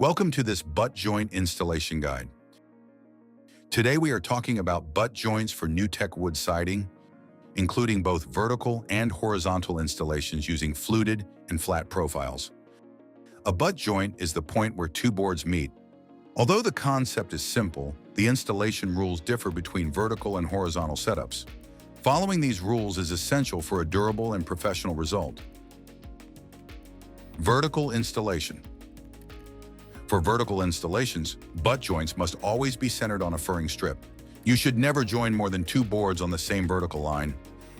Welcome to this butt joint installation guide. Today we are talking about butt joints for NewTechWood siding, including both vertical and horizontal installations using fluted and flat profiles. A butt joint is the point where two boards meet. Although the concept is simple, the installation rules differ between vertical and horizontal setups. Following these rules is essential for a durable and professional result. Vertical installation. For vertical installations, butt joints must always be centered on a furring strip. You should never join more than two boards on the same vertical line,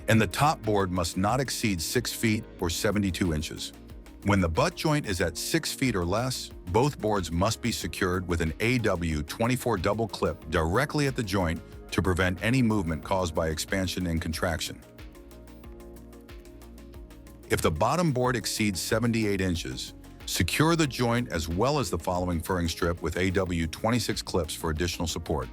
and the top board must not exceed 6 feet or 72 inches. When the butt joint is at 6 feet or less, both boards must be secured with an AW24 double clip directly at the joint to prevent any movement caused by expansion and contraction. If the bottom board exceeds 78 inches, secure the joint as well as the following furring strip with AW26 clips for additional support.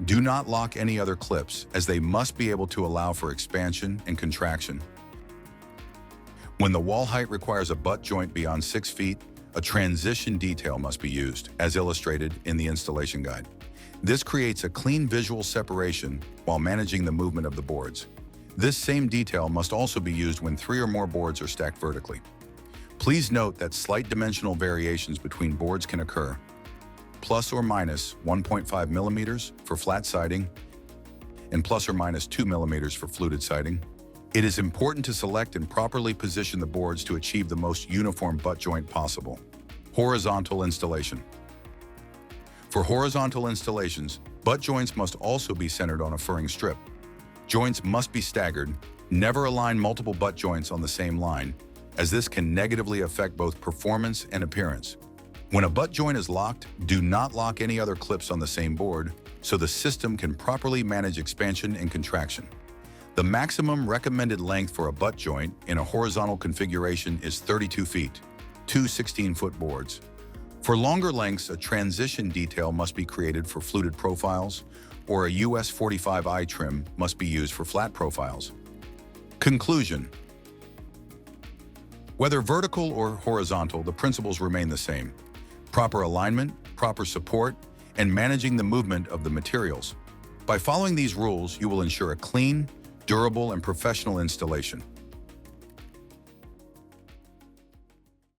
Do not lock any other clips, as they must be able to allow for expansion and contraction. When the wall height requires a butt joint beyond 6 feet, a transition detail must be used, as illustrated in the installation guide. This creates a clean visual separation while managing the movement of the boards. This same detail must also be used when 3 or more boards are stacked vertically. Please note that slight dimensional variations between boards can occur, plus or minus 1.5 millimeters for flat siding and plus or minus 2 millimeters for fluted siding. It is important to select and properly position the boards to achieve the most uniform butt joint possible. Horizontal installation. For horizontal installations, butt joints must also be centered on a furring strip. Joints must be staggered. Never align multiple butt joints on the same line, as this can negatively affect both performance and appearance. When a butt joint is locked, do not lock any other clips on the same board so the system can properly manage expansion and contraction. The maximum recommended length for a butt joint in a horizontal configuration is 32 feet, two 16-foot boards. For longer lengths, a transition detail must be created for fluted profiles, or a US 45i trim must be used for flat profiles. Conclusion. Whether vertical or horizontal, the principles remain the same. Proper alignment, proper support, and managing the movement of the materials. By following these rules, you will ensure a clean, durable, and professional installation.